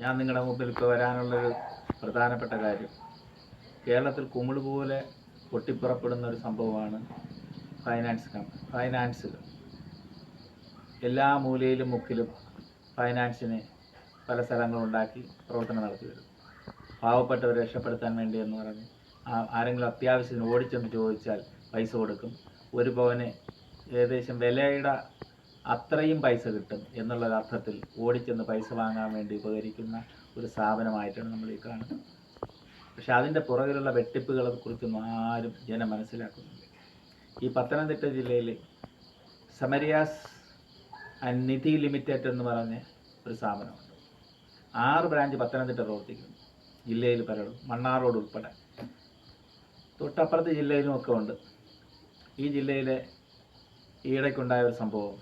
ഞാൻ നിങ്ങളുടെ മുമ്പിൽ ഇപ്പോൾ വരാനുള്ളൊരു പ്രധാനപ്പെട്ട കാര്യം, കേരളത്തിൽ കുമിള് പോലെ പൊട്ടിപ്പുറപ്പെടുന്ന ഒരു സംഭവമാണ് ഫൈനാൻസുകൾ. എല്ലാ മൂലയിലും മുക്കിലും ഫൈനാൻസിനെ പല സ്ഥലങ്ങളുണ്ടാക്കി പ്രവർത്തനം നടത്തി വരും. പാവപ്പെട്ടവരെ രക്ഷപ്പെടുത്താൻ വേണ്ടി എന്ന് പറഞ്ഞ് ആരെങ്കിലും അത്യാവശ്യത്തിന് ഓടിച്ചെന്ന് ചോദിച്ചാൽ പൈസ കൊടുക്കും. ഒരു പവന് ഏകദേശം വിലയുടെ അത്രയും പൈസ കിട്ടും എന്നുള്ള അർത്ഥത്തിൽ ഓടിച്ചെന്ന് പൈസ വാങ്ങാൻ വേണ്ടി ഉപകരിക്കുന്ന ഒരു സ്ഥാപനമായിട്ടാണ് നമ്മൾ ഈ കാണുന്നത്. പക്ഷെ അതിൻ്റെ പുറകിലുള്ള വെട്ടിപ്പുകളെ കുറിച്ചൊന്നും ആരും ജനം മനസ്സിലാക്കുന്നില്ല. ഈ പത്തനംതിട്ട ജില്ലയിൽ സമരിയാസ് ആൻഡ് നിധി ലിമിറ്റഡ് എന്ന് പറഞ്ഞ ഒരു സ്ഥാപനമുണ്ട്. 6 ബ്രാഞ്ച് പത്തനംതിട്ട പ്രവർത്തിക്കുന്നു. ജില്ലയിൽ പലരും, മണ്ണാറോട് ഉൾപ്പെടെ, തൊട്ടപ്പുറത്ത് ജില്ലയിലും ഒക്കെ ഉണ്ട്. ഈ ജില്ലയിലെ ഈയിടയ്ക്കുണ്ടായ ഒരു സംഭവം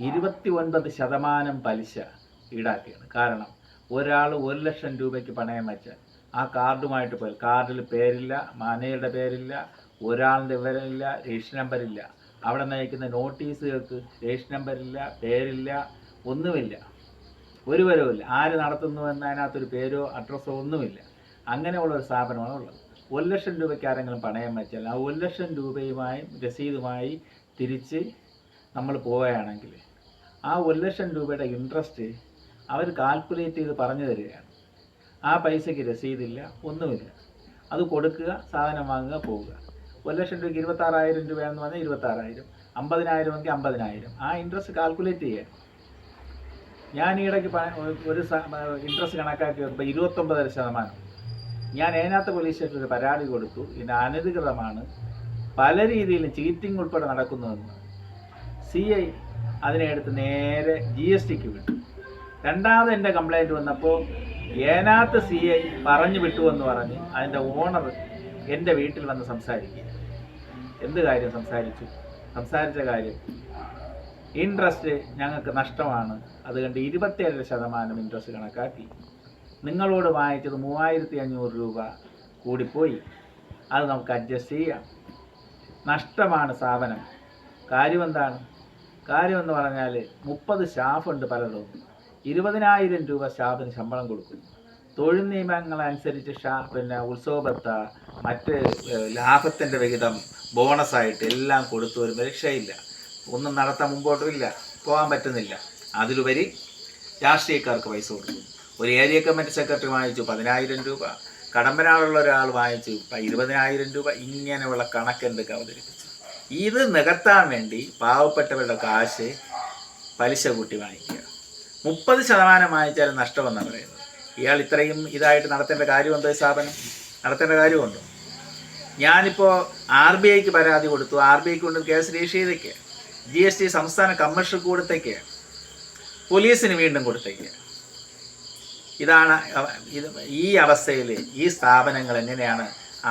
29% പലിശ ഈടാക്കിയാണ്. കാരണം ഒരാൾ 1 ലക്ഷം രൂപയ്ക്ക് പണയം വെച്ചാൽ ആ കാർഡുമായിട്ട് പോയി, കാർഡിൽ പേരില്ല, മനയുടെ പേരില്ല, ഒരാളിൻ്റെ വിവരമില്ല, രജിസ്റ്റർ നമ്പറില്ല, അവിടെ നയിക്കുന്ന നോട്ടീസുകൾക്ക് രജിസ്റ്റർ നമ്പറില്ല, പേരില്ല, ഒന്നുമില്ല, ഒരു വിവരവുമില്ല, ആര് നടത്തുന്നു എന്നതിനകത്തൊരു പേരോ അഡ്രസ്സോ ഒന്നുമില്ല. അങ്ങനെയുള്ള ഒരു സ്ഥാപനമാണ് ഉള്ളത്. 1 ലക്ഷം രൂപയ്ക്ക് ആരെങ്കിലും പണയം വെച്ചാൽ ആ 1 ലക്ഷം രൂപയുമായി രസീതുമായി തിരിച്ച് നമ്മൾ പോവുകയാണെങ്കിൽ ആ 1 ലക്ഷം രൂപയുടെ ഇൻട്രസ്റ്റ് അവർ കാൽക്കുലേറ്റ് ചെയ്ത് പറഞ്ഞു തരികയാണ്. ആ പൈസയ്ക്ക് രസീതില്ല, ഒന്നുമില്ല. അത് കൊടുക്കുക, സാധനം വാങ്ങുക, പോവുക. 1 ലക്ഷം രൂപയ്ക്ക് 26,000 രൂപയെന്ന് പറഞ്ഞാൽ 26,000, 50,000 എങ്കിൽ 50,000. ആ ഇൻട്രസ്റ്റ് കാൽക്കുലേറ്റ് ചെയ്യാൻ ഞാൻ ഈയിടയ്ക്ക് ഒരു ഇൻട്രസ്റ്റ് കണക്കാക്കി 29%. ഞാൻ അതിനകത്ത് പോലീസ് സ്റ്റേഷനിൽ ഒരു പരാതി കൊടുത്തു. ഇതിന് അനധികൃതമാണ്, പല രീതിയിലും ചീറ്റിംഗ് ഉൾപ്പെടെ നടക്കുന്നതെന്ന്. CI അതിനെ എടുത്ത് നേരെ GSTക്ക് വിട്ടു. രണ്ടാമത് എൻ്റെ കംപ്ലൈൻറ്റ് വന്നപ്പോൾ ഏനാത്ത് CI പറഞ്ഞു വിട്ടുവെന്ന് പറഞ്ഞ് അതിൻ്റെ ഓണർ എൻ്റെ വീട്ടിൽ വന്ന് സംസാരിക്കുക. എന്ത് കാര്യം സംസാരിച്ച കാര്യം, ഇൻട്രസ്റ്റ് ഞങ്ങൾക്ക് നഷ്ടമാണ്, അതുകൊണ്ട് 27% ഇൻട്രസ്റ്റ് കണക്കാക്കി. നിങ്ങളോട് വാങ്ങിച്ചത് 3,500 രൂപ കൂടിപ്പോയി, അത് നമുക്ക് അഡ്ജസ്റ്റ് ചെയ്യാം. നഷ്ടമാണ് സ്ഥാപനം. കാര്യമെന്താണ്? കാര്യമെന്ന് പറഞ്ഞാൽ 30 സ്റ്റാഫുണ്ട് പലരും. 20,000 രൂപ സ്റ്റാഫിന് ശമ്പളം കൊടുക്കുന്നു. തൊഴിൽ നിയമങ്ങളനുസരിച്ച് ഉത്സവബത്ത, മറ്റ് ലാഭത്തിൻ്റെ വിഹിതം, ബോണസായിട്ട് എല്ലാം കൊടുത്തു. ഒരു രക്ഷയില്ല, ഒന്നും നടത്താൻ മുമ്പോട്ടുമില്ല, പോകാൻ പറ്റുന്നില്ല. അതിലുപരി രാഷ്ട്രീയക്കാർക്ക് പൈസ കൊടുക്കുന്നു. ഒരു ഏരിയ കമ്മിറ്റി സെക്രട്ടറി വാങ്ങിച്ചു 10,000 രൂപ, കടമ്പനാടുള്ള ഒരാൾ വാങ്ങിച്ചു 20,000 രൂപ. ഇങ്ങനെയുള്ള കണക്കെന്തൊക്കെ അവതരിപ്പിച്ചു. ഇത് നികത്താൻ വേണ്ടി പാവപ്പെട്ടവരുടെ കാശ് പലിശ കൂട്ടി വാങ്ങിക്കുക. 30% വാങ്ങിച്ചാലും നഷ്ടമെന്നാണ് പറയുന്നത്. ഇയാൾ ഇത്രയും ഇതായിട്ട് നടത്തേണ്ട കാര്യമുണ്ടോ? ഈ സ്ഥാപനം നടത്തേണ്ട കാര്യമുണ്ടോ? ഞാനിപ്പോൾ RBIക്ക് പരാതി കൊടുത്തു. RBIക്ക് കൊണ്ട് കേസ് രജിസ്റ്റർ ചെയ്തേക്കുക. GST സംസ്ഥാന കമ്മീഷണർക്ക് കൊടുത്തേക്കുക, പോലീസിന് വീണ്ടും കൊടുത്തേക്കുക. ഈ അവസ്ഥയിൽ ഈ സ്ഥാപനങ്ങൾ എങ്ങനെയാണ്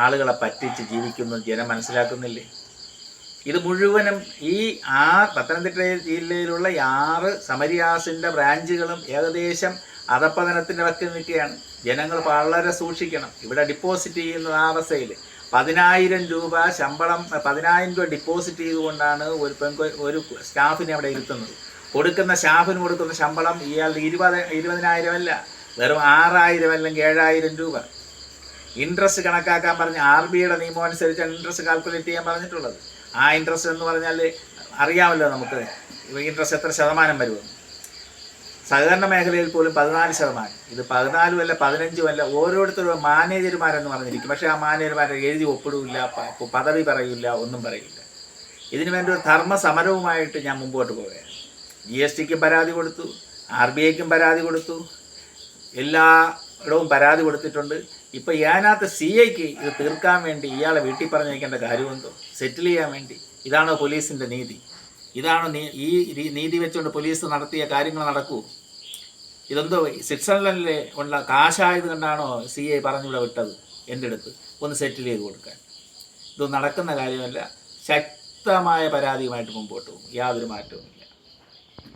ആളുകളെ പറ്റിച്ച് ജീവിക്കുന്നത് ജനം മനസ്സിലാക്കുന്നില്ലേ? ഇത് മുഴുവനും ഈ പത്തനംതിട്ട ജില്ലയിലുള്ള 6 സമരിയാസിൻ്റെ ബ്രാഞ്ചുകളും ഏകദേശം അധപ്പതനത്തിൻ്റെ വക്കിൽ നിൽക്കുകയാണ്. ജനങ്ങൾ വളരെ സൂക്ഷിക്കണം. ഇവിടെ ഡിപ്പോസിറ്റ് ചെയ്യുന്ന ആ അവസ്ഥയിൽ 10,000 രൂപ ശമ്പളം, 10,000 രൂപ ഡിപ്പോസിറ്റ് ചെയ്തുകൊണ്ടാണ് ഒരു സ്റ്റാഫിനെ അവിടെ ഇരുത്തുന്നത്. കൊടുക്കുന്ന സ്റ്റാഫിന് കൊടുക്കുന്ന ശമ്പളം ഇയാളുടെ 20,000 അല്ല, വെറും 6,000 അല്ലെങ്കിൽ 7,000 രൂപ. ഇൻട്രസ്റ്റ് കണക്കാക്കാൻ പറഞ്ഞ RBIയുടെ നിയമം അനുസരിച്ചാണ് ഇൻട്രസ്റ്റ് കാൽക്കുലേറ്റ് ചെയ്യാൻ പറഞ്ഞിട്ടുള്ളത്. ആ ഇൻട്രസ്റ്റ് എന്ന് പറഞ്ഞാൽ അറിയാമല്ലോ നമുക്ക് ഇൻട്രസ്റ്റ് എത്ര ശതമാനം വരുമെന്ന്. സഹകരണ മേഖലയിൽ പോലും 14%. ഇത് 14 അല്ല 15 അല്ല. ഓരോരുത്തരും മാനേജർമാരെന്ന് പറഞ്ഞിരിക്കും. പക്ഷേ ആ മാനേജർമാരെ എഴുതി ഒപ്പിടില്ല, പദവി പറയില്ല, ഒന്നും പറയില്ല. ഇതിനു വേണ്ടി ഒരു ധർമ്മസമരവുമായിട്ട് ഞാൻ മുമ്പോട്ട് പോവുകയാണ്. GSTക്കും പരാതി കൊടുത്തു, RBIക്കും പരാതി കൊടുത്തു, എല്ലായിടവും പരാതി കൊടുത്തിട്ടുണ്ട്. ഇപ്പോൾ അതിനകത്ത് CIക്ക് ഇത് തീർക്കാൻ വേണ്ടി ഇയാളെ വീട്ടിൽ പറഞ്ഞിരിക്കേണ്ട കാര്യമെന്തോ? സെറ്റിൽ ചെയ്യാൻ വേണ്ടി. ഇതാണോ പോലീസിൻ്റെ നീതി? ഇതാണോ ഈ നീതി വെച്ചുകൊണ്ട് പോലീസ് നടത്തിയ കാര്യങ്ങൾ നടക്കൂ? ഇതെന്തോ സ്വിറ്റ്സർലൻഡിൽ ഉള്ള കാശായത് കണ്ടാണോ CI പറഞ്ഞിവിടെ വിട്ടത് എൻ്റെ അടുത്ത് ഒന്ന് സെറ്റിൽ ചെയ്ത് കൊടുക്കാൻ? ഇത് നടക്കുന്ന കാര്യമല്ല. ശക്തമായ പരാതിയുമായിട്ട് മുമ്പോട്ട് പോകും, യാതൊരു മാറ്റവുമില്ല.